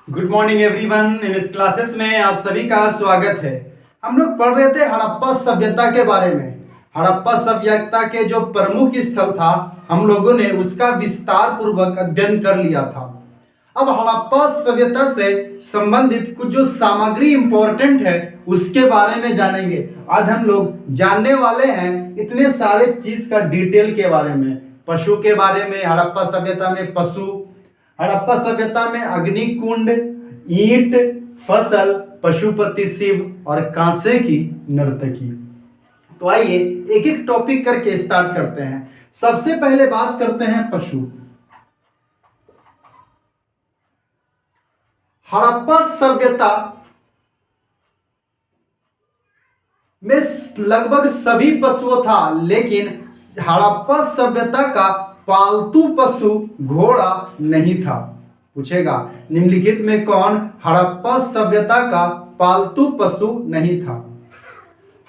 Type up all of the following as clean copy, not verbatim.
Good morning everyone. इन इस classes में आप सभी का स्वागत है। हम लोग पढ़ रहे थे हड़प्पा सभ्यता के बारे में। हड़प्पा सभ्यता के जो प्रमुख स्थल था हम लोगों ने उसका विस्तार पूर्वक अध्ययन कर लिया था। अब हड़प्पा सभ्यता से संबंधित कुछ जो सामग्री इंपॉर्टेंट है उसके बारे में जानेंगे। आज हम लोग जानने वाले हैं इतने सारे चीज का डिटेल के बारे में। पशु के बारे में, हड़प्पा सभ्यता में पशु, हड़प्पा सभ्यता में अग्नि कुंड, ईंट, फसल, पशुपति शिव और कांसे की नर्तकी। तो आइए एक एक टॉपिक करके स्टार्ट करते हैं। सबसे पहले बात करते हैं पशु। हड़प्पा सभ्यता में लगभग सभी पशुओं था, लेकिन हड़प्पा सभ्यता का पालतू पशु घोड़ा नहीं था। पूछेगा निम्नलिखित में कौन हड़प्पा सभ्यता का पालतू पशु नहीं था?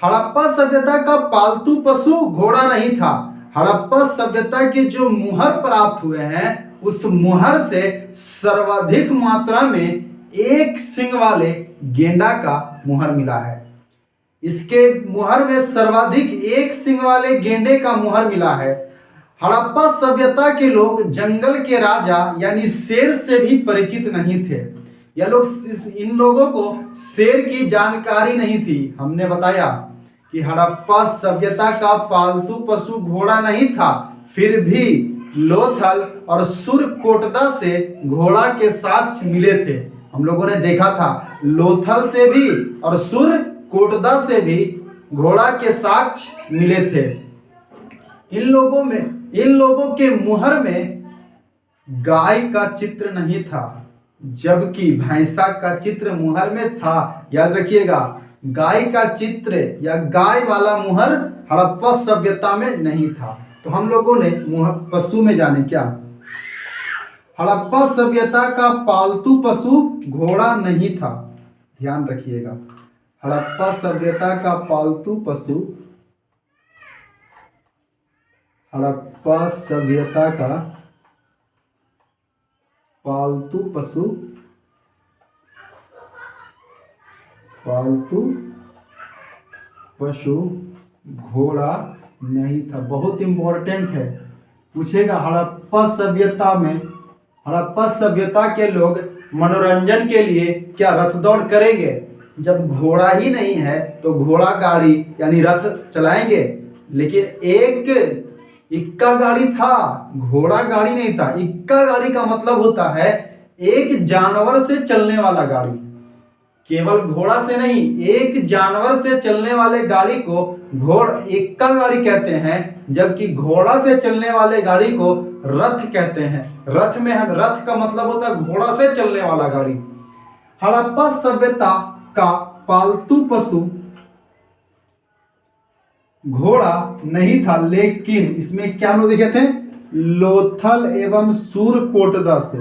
हड़प्पा सभ्यता का पालतू पशु घोड़ा नहीं था। हड़प्पा सभ्यता के जो मुहर प्राप्त हुए हैं उस मुहर से सर्वाधिक मात्रा में एक सिंग वाले गेंडा का मुहर मिला है। इसके मुहर में सर्वाधिक एक सिंग वाले गेंडे का मुहर मिला है। हड़प्पा सभ्यता के लोग जंगल के राजा यानी शेर से भी परिचित नहीं थे। इन लोगों को शेर की जानकारी नहीं थी। हमने बताया कि हड़प्पा सभ्यता का पालतू पशु घोड़ा नहीं था, फिर भी लोथल और सुरकोटदा से घोड़ा के साक्ष्य मिले थे। हम लोगों ने देखा था लोथल से भी और सुरकोटदा से भी घोड़ा के साक्ष्य मिले थे। इन लोगों के मुहर में गाय का चित्र नहीं था, जबकि भैंसा का चित्र मुहर में था। याद रखिएगा, गाय का चित्र या गाय वाला मुहर हड़प्पा सभ्यता में नहीं था। तो हम लोगों ने पशु में जाने क्या, हड़प्पा सभ्यता का पालतू पशु घोड़ा नहीं था। ध्यान रखिएगा, हड़प्पा सभ्यता का पालतू पशु, हड़प्पा सभ्यता का पालतू पशु घोड़ा नहीं था। बहुत इंपॉर्टेंट है, पूछेगा हड़प्पा सभ्यता में, हड़प्पा सभ्यता के लोग मनोरंजन के लिए क्या रथ दौड़ करेंगे? जब घोड़ा ही नहीं है तो घोड़ा गाड़ी यानी रथ चलाएंगे। लेकिन एक इक्का गाड़ी था, घोड़ा गाड़ी नहीं था। इक्का गाड़ी का मतलब होता है एक जानवर से चलने वाला गाड़ी, केवल घोड़ा से नहीं, एक जानवर से चलने वाले गाड़ी को इक्का गाड़ी कहते हैं, जबकि घोड़ा से चलने वाले गाड़ी को रथ कहते हैं। रथ का मतलब होता है घोड़ा से चलने वाला गाड़ी। हड़प्पा सभ्यता का पालतू पशु घोड़ा नहीं था, लेकिन इसमें क्या लोग देखे थे? लोथल एवं सुरकोटदा से।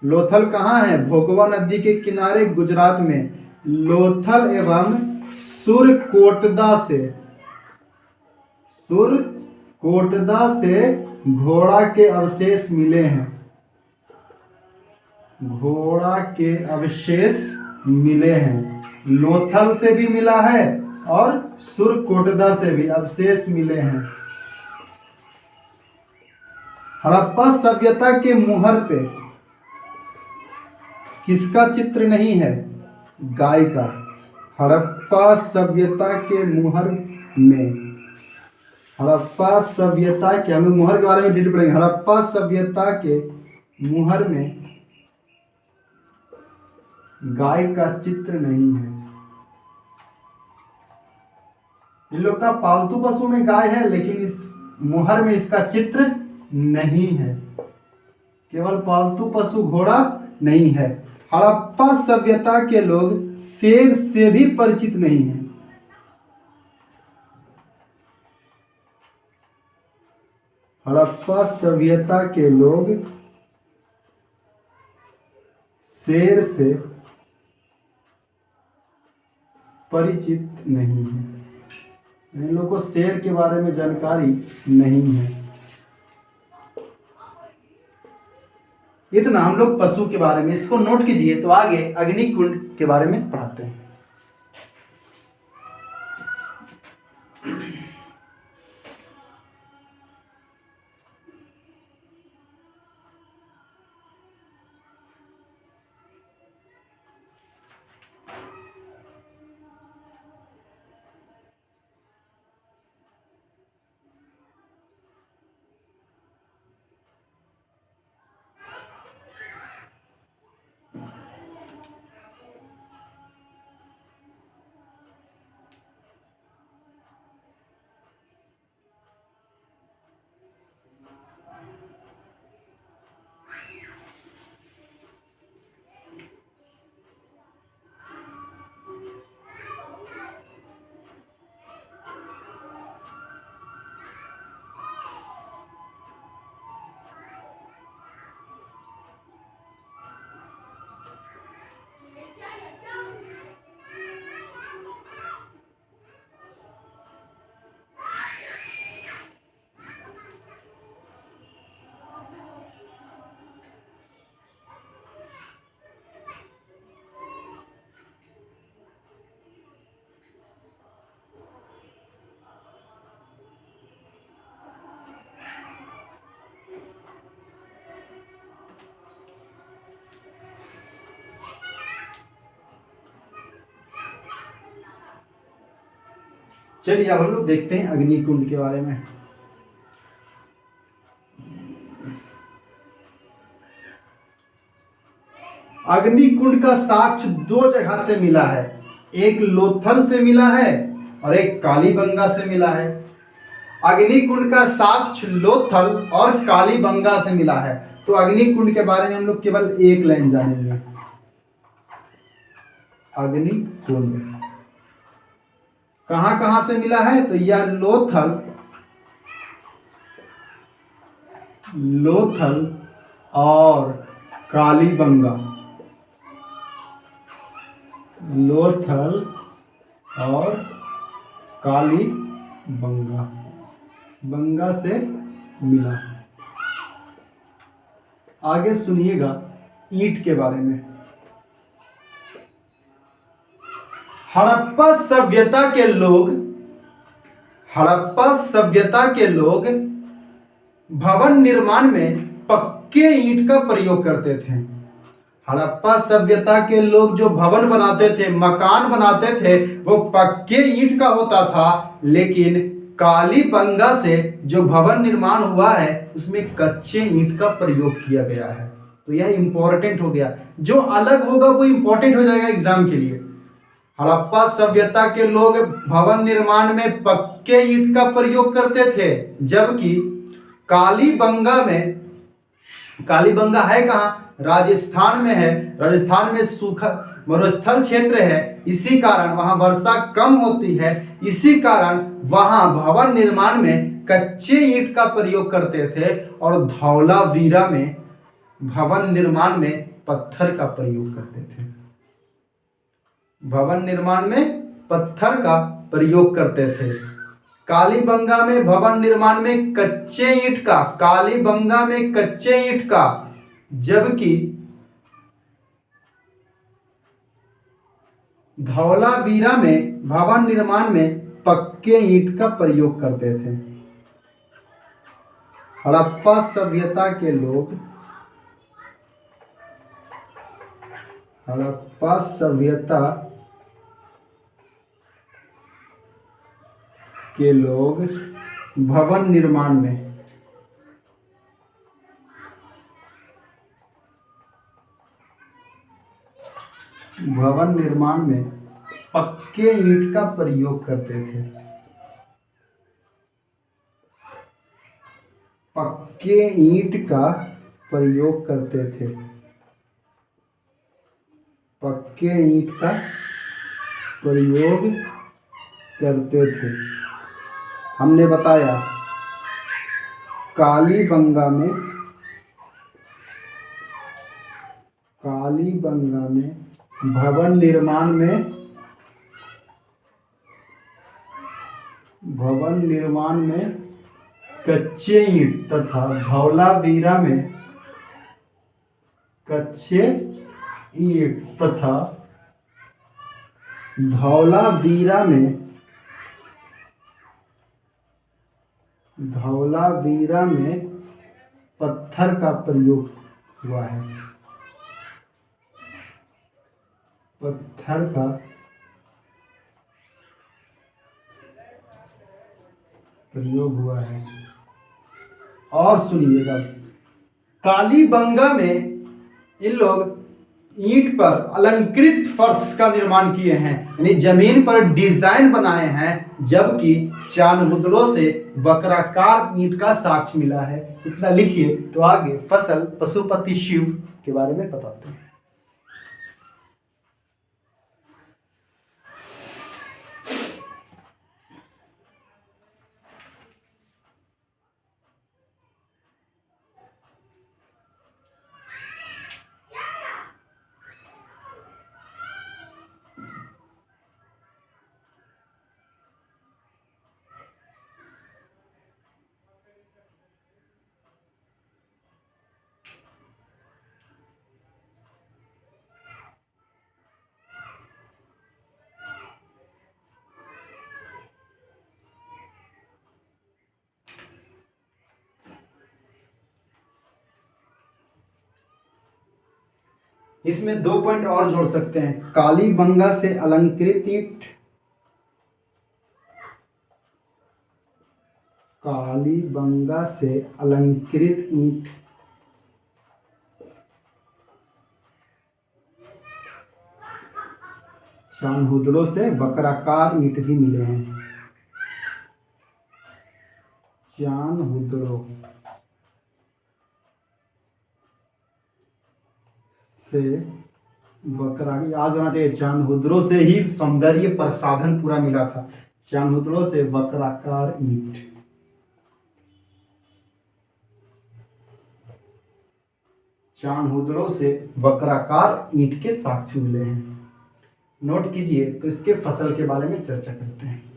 लोथल कहाँ है? भोगवा नदी के किनारे गुजरात में। लोथल एवं सुरकोटदा से घोड़ा के अवशेष मिले हैं। घोड़ा के अवशेष मिले हैं। लोथल से भी मिला है और सुरकोटदा से भी अवशेष मिले हैं। हड़प्पा सभ्यता के मुहर पे किसका चित्र नहीं है? गाय का। हड़प्पा सभ्यता के मुहर में, हड़प्पा सभ्यता के, हम मुहर के बारे में डिटेल पढ़ेंगे। हड़प्पा सभ्यता के मुहर में गाय का चित्र नहीं है। इन लोग का पालतू पशु में गाय है, लेकिन इस मुहर में इसका चित्र नहीं है। केवल पालतू पशु घोड़ा नहीं है। हड़प्पा सभ्यता के लोग शेर से भी परिचित नहीं हैं। हड़प्पा सभ्यता के लोग शेर से परिचित नहीं हैं। इन लोगों को शेर के बारे में जानकारी नहीं है। इतना हम लोग पशु के बारे में, इसको नोट कीजिए। तो आगे अग्निकुंड के बारे में पढ़ाते हैं। चलिए अब हम लोग देखते हैं अग्निकुंड के बारे में। अग्निकुंड का साक्ष्य दो जगह से मिला है, एक लोथल से मिला है और एक कालीबंगा से मिला है। अग्निकुंड का साक्ष्य लोथल और कालीबंगा से मिला है। तो अग्निकुंड के बारे में हम लोग केवल एक लाइन जानेंगे। अग्निकुंड कहां कहां से मिला है? तो यह लोथल और कालीबंगा, लोथल और कालीबंगा से मिला। आगे सुनिएगा ईंट के बारे में। हड़प्पा सभ्यता के लोग भवन निर्माण में पक्के ईंट का प्रयोग करते थे। हड़प्पा सभ्यता के लोग जो भवन बनाते थे, मकान बनाते थे, वो पक्के ईंट का होता था। लेकिन कालीबंगा से जो भवन निर्माण हुआ है उसमें कच्चे ईंट का प्रयोग किया गया है। तो यह इंपॉर्टेंट हो गया, जो अलग होगा वो इंपॉर्टेंट हो जाएगा एग्जाम के लिए। हड़प्पा सभ्यता के लोग भवन निर्माण में पक्के ईंट का प्रयोग करते थे, जबकि कालीबंगा है कहाँ? राजस्थान में है। राजस्थान में सूखा मरुस्थल क्षेत्र है, इसी कारण वहां वर्षा कम होती है, इसी कारण वहां भवन निर्माण में कच्चे ईंट का प्रयोग करते थे और धौलावीरा में भवन निर्माण में पत्थर का प्रयोग करते थे। भवन निर्माण में पत्थर का प्रयोग करते थे। कालीबंगा में भवन निर्माण में कच्चे ईंट का, कालीबंगा में कच्चे ईंट का, जबकि धौलावीरा में भवन निर्माण में पक्के ईंट का प्रयोग करते थे। हड़प्पा सभ्यता के लोग भवन निर्माण में पक्के ईंट का प्रयोग करते थे। पक्के ईंट का प्रयोग करते थे। पक्के ईंट का प्रयोग करते थे। हमने बताया कालीबंगा में भवन निर्माण में कच्चे ईंट तथा धौलावीरा में कच्चे ईंट तथा धौलावीरा में पत्थर का प्रयोग हुआ है। पत्थर का प्रयोग हुआ है। और सुनिएगा, कालीबंगा में इन लोग ईंट पर अलंकृत फर्श का निर्माण किए हैं, यानी जमीन पर डिजाइन बनाए हैं, जबकि चानमुद्रों से वक्राकार ईंट का साक्ष्य मिला है। इतना लिखिए तो आगे फसल पशुपति शिव के बारे में बताते हैं। इसमें 2 पॉइंट और जोड़ सकते हैं। कालीबंगा से अलंकृत ईंट, कालीबंगा से अलंकृत ईंट चानहुदड़ों से वक्राकार ईंट भी मिले हैं। चानहुदड़ों से वक्राकार, याद होना चाहिए, चानहुदड़ों से ही सौंदर्य प्रसाधन पूरा मिला था। चानहुदड़ों से वक्राकार ईंट, चानहुदड़ों से वक्राकार ईंट के साक्ष्य मिले हैं। नोट कीजिए। तो इसके फसल के बारे में चर्चा करते हैं।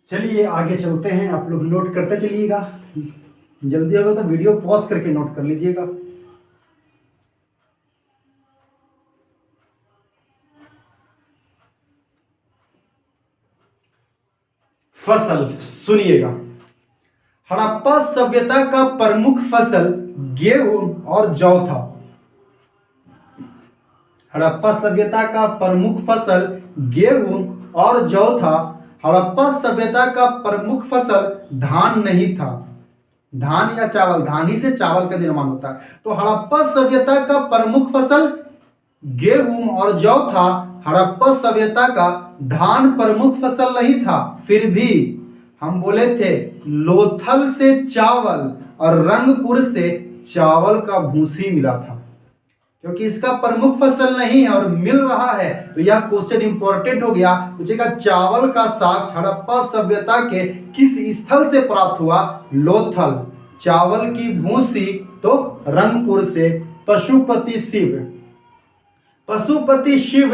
चलिए आगे चलते हैं। आप लोग नोट करते चलिएगा, जल्दी होगा तो वीडियो पॉज करके नोट कर लीजिएगा। फसल सुनिएगा। हड़प्पा सभ्यता का प्रमुख फसल गेहूं और जौ था। हड़प्पा सभ्यता का प्रमुख फसल गेहूं और जौ था। हड़प्पा सभ्यता का प्रमुख फसल धान नहीं था। धान या चावल, धान ही से चावल का निर्माण होता है। तो हड़प्पा सभ्यता का प्रमुख फसल गेहूं और जौ था। हड़प्पा सभ्यता का धान प्रमुख फसल नहीं था। फिर भी हम बोले थे लोथल से चावल और रंगपुर से चावल का भूसी मिला था। क्योंकि इसका प्रमुख फसल नहीं है और मिल रहा है, तो यह क्वेश्चन इंपॉर्टेंट हो गया। पूछेगा चावल का साग हड़प्पा सभ्यता के किस स्थल से प्राप्त हुआ? लोथल। चावल की भूसी तो रंगपुर से। पशुपति शिव, पशुपति शिव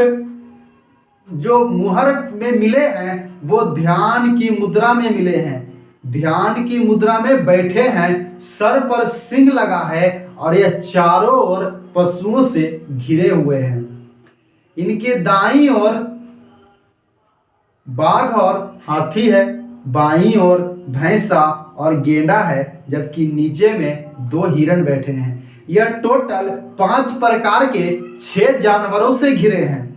जो मुहर में मिले हैं वो ध्यान की मुद्रा में मिले हैं। ध्यान की मुद्रा में बैठे हैं, सर पर सिंह लगा है और यह चारों ओर पशुओं से घिरे हुए हैं। इनके दाईं ओर बाघ और हाथी है, बाईं ओर भैंसा और गेंडा है, जबकि नीचे में 2 हिरण बैठे हैं। यह टोटल 5 प्रकार के 6 जानवरों से घिरे हैं।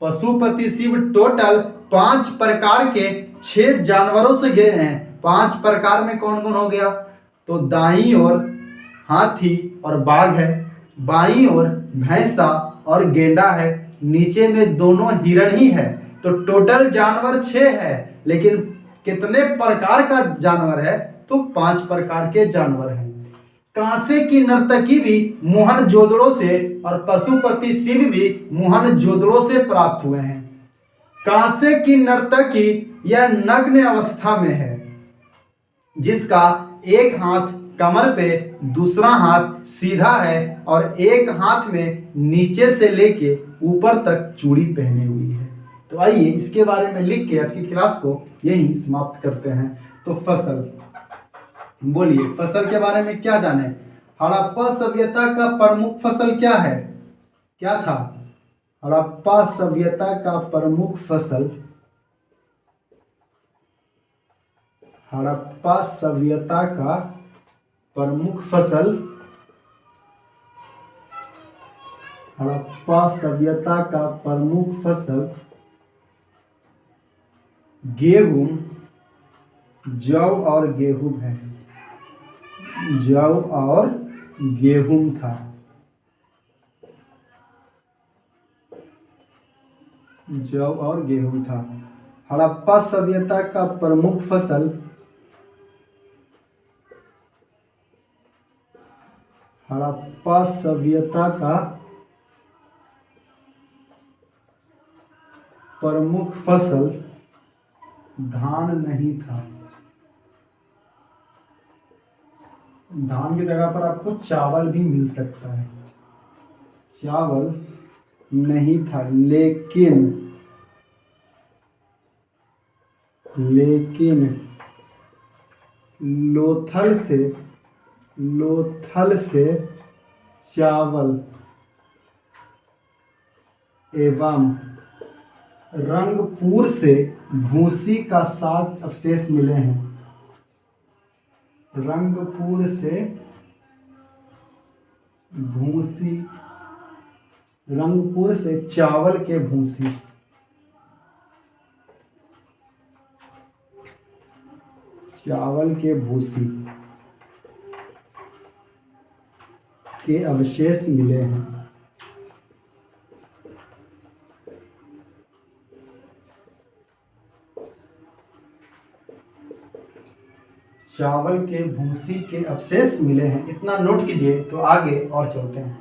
पशुपति शिव टोटल 5 प्रकार के 6 जानवरों से घिरे हैं। 5 प्रकार में कौन कौन हो गया? तो दाईं ओर हाथी और बाघ है, बाईं ओर भैंसा और गेंडा है, नीचे में दोनों हिरण ही है। तो टोटल जानवर 6 है, लेकिन कितने प्रकार का जानवर है? तो 5 प्रकार के जानवर हैं। कांसे की नर्तकी भी मोहनजोदड़ो से और पशुपति शिव भी मोहनजोदड़ो से प्राप्त हुए हैं। कांसे की नर्तकी यह नग्न अवस्था में है, जिसका एक हाथ कमर पे, दूसरा हाथ सीधा है और एक हाथ में नीचे से लेके ऊपर तक चूड़ी पहनी हुई है। तो आइए इसके बारे में लिख के आज की क्लास को यहीं समाप्त करते हैं। तो फसल, बोलिए फसल के बारे में क्या जाने? हड़प्पा सभ्यता का प्रमुख फसल क्या है? क्या था? हड़प्पा सभ्यता का प्रमुख फसल, हड़प्पा सभ्यता का प्रमुख फसल, हड़प्पा सभ्यता का प्रमुख फसल गेहूं, जौ और गेहूं है। जौ और गेहूं था। जौ और गेहूं था। हड़प्पा सभ्यता का प्रमुख फसल, हड़प्पा सभ्यता का प्रमुख फसल धान नहीं था। धान की जगह पर आपको चावल भी मिल सकता है। चावल नहीं था, लेकिन लोथल से चावल एवं रंगपुर से भूसी का साग अवशेष मिले हैं। रंगपुर से भूसी, रंगपुर से चावल के भूसी, चावल के भूसी के अवशेष मिले हैं। चावल के भूसी के अवशेष मिले हैं, इतना नोट कीजिए। तो आगे और चलते हैं।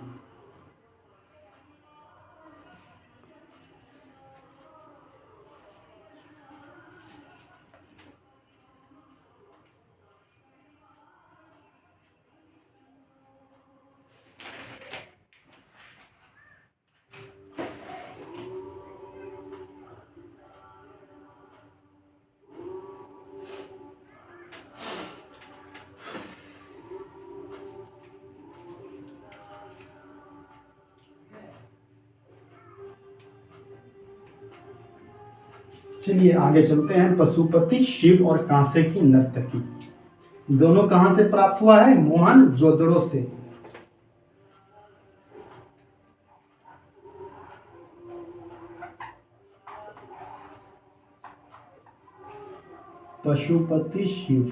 चलिए आगे चलते हैं। पशुपति शिव और कांसे की नर्तकी दोनों कहां से प्राप्त हुआ है? मोहनजोदड़ो से। पशुपति शिव,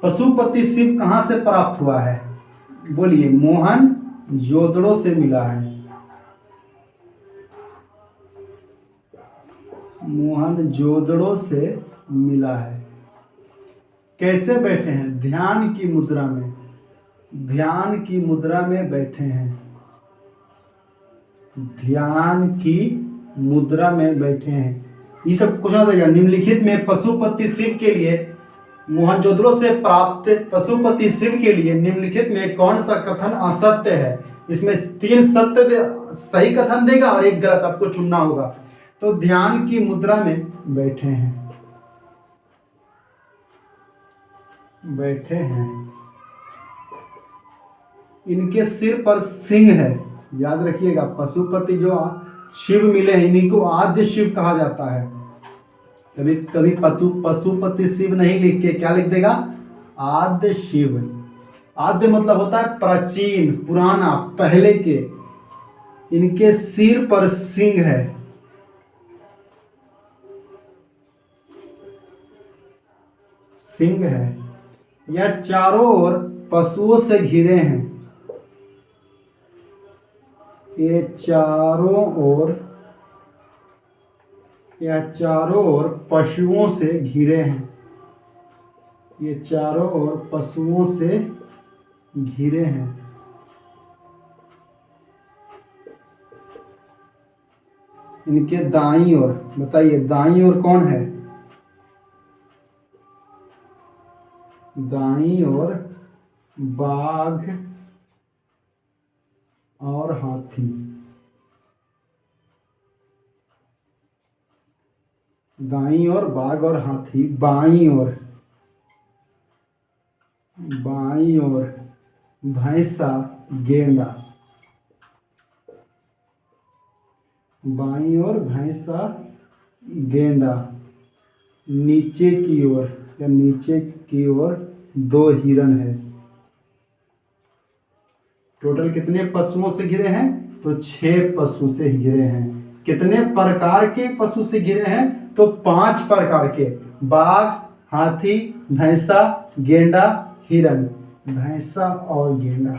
पशुपति शिव कहां से प्राप्त हुआ है? बोलिए, मोहनजोदड़ो से मिला है। मोहनजोदड़ो से मिला है। कैसे बैठे हैं? ध्यान की मुद्रा में, ध्यान की मुद्रा में बैठे हैं। ध्यान की मुद्रा में बैठे हैं। ये सब कुछ देगा। निम्नलिखित में पशुपति शिव के लिए, मोहनजोदड़ो से प्राप्त पशुपति शिव के लिए निम्नलिखित में कौन सा कथन असत्य है? इसमें 3 सत्य सही कथन देगा और 1 गलत, आपको चुनना होगा। तो ध्यान की मुद्रा में बैठे हैं, बैठे हैं। इनके सिर पर सिंह है। याद रखिएगा, पशुपति जो शिव मिले हैं इन्हीं को आद्य शिव कहा जाता है। कभी कभी पशुपति शिव नहीं लिख के क्या लिख देगा, आद्य शिव। आद्य मतलब होता है प्राचीन, पुराना, पहले के। इनके सिर पर सिंह है। सिंह है। यह चारों ओर पशुओं से घिरे हैं। ये चारों ओर, यह चारों ओर पशुओं से घिरे हैं। ये चारों ओर पशुओं से घिरे हैं। इनके दाईं ओर, बताइए दाईं ओर कौन है? दाईं ओर बाघ और हाथी। दाईं ओर बाघ और हाथी। बाईं ओर, बाईं ओर भैंसा गेंडा। बाईं ओर भैंसा गेंडा। नीचे की ओर, या नीचे की ओर 2 हिरण है। टोटल कितने पशुओं से घिरे हैं? तो 6 पशु से घिरे हैं। कितने प्रकार के पशु से घिरे हैं? तो 5 प्रकार के। बाघ, हाथी, भैंसा, गेंडा, हिरण। भैंसा और गेंडा।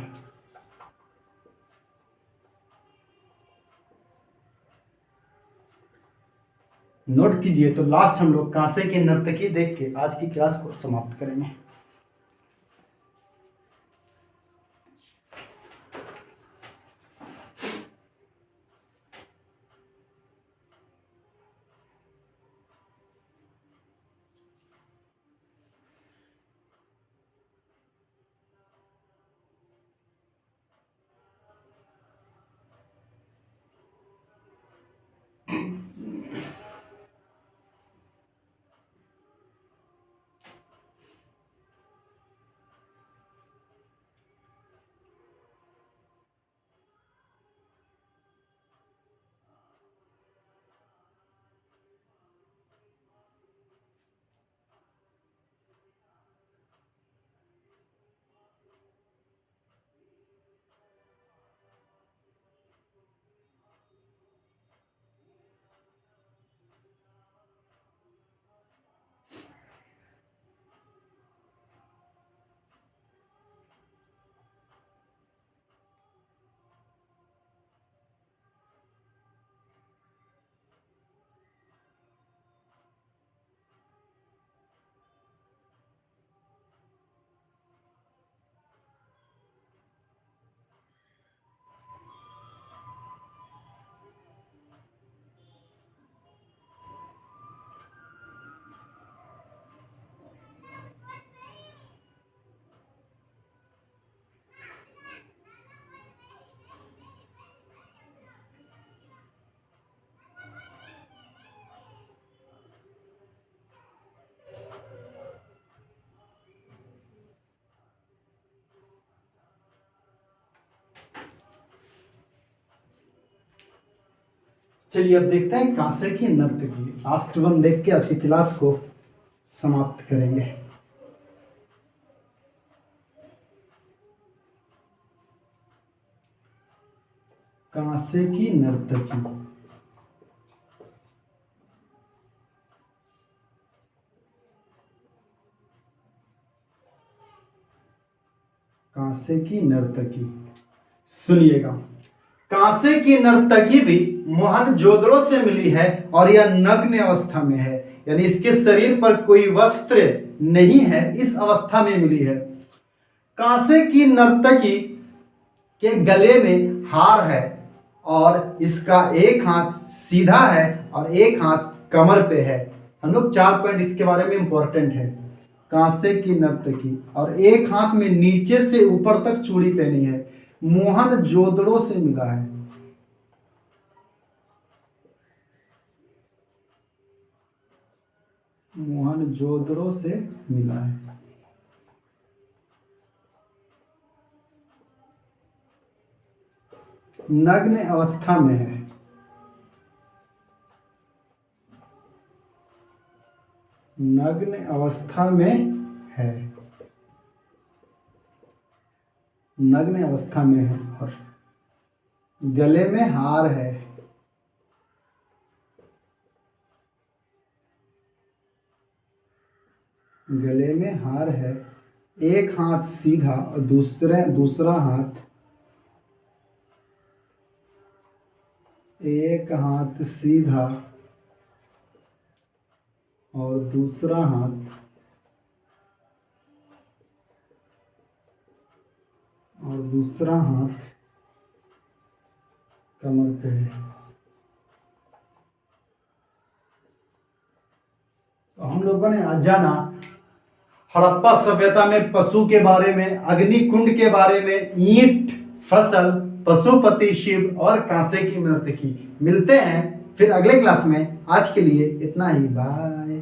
नोट कीजिए। तो लास्ट हम लोग कांसे के नर्तकी देख के आज की क्लास को समाप्त करेंगे। चलिए अब देखते हैं कांसे की नर्तकी। लास्ट वन देख के आज की क्लास को समाप्त करेंगे। कांसे की नर्तकी। कांसे की नर्तकी। सुनिएगा। कांसे की नर्तकी भी मोहनजोदड़ो से मिली है और यह नग्न अवस्था में है, यानी इसके शरीर पर कोई वस्त्र नहीं है, इस अवस्था में मिली है। कांसे की नर्तकी के गले में हार है और इसका एक हाथ सीधा है और एक हाथ कमर पे है। हम लोग 4 पॉइंट इसके बारे में इंपॉर्टेंट है। कांसे की नर्तकी, और एक हाथ में नीचे से ऊपर तक चूड़ी पहनी है। मोहनजोदड़ो से मिला है। मोहनजोदड़ो से मिला है। नग्न अवस्था में है। नग्न अवस्था में है। नग्न अवस्था में है और गले में हार है। गले में हार है। एक हाथ सीधा और दूसरा हाथ, एक हाथ सीधा और दूसरा हाथ कमर पे है। तो हम लोगों ने आज जाना हड़प्पा सभ्यता में पशु के बारे में, अग्निकुंड के बारे में, ईंट, फसल, पशुपति शिव और कांसे की नर्तकी। मिलते हैं फिर अगले क्लास में। आज के लिए इतना ही, बाय।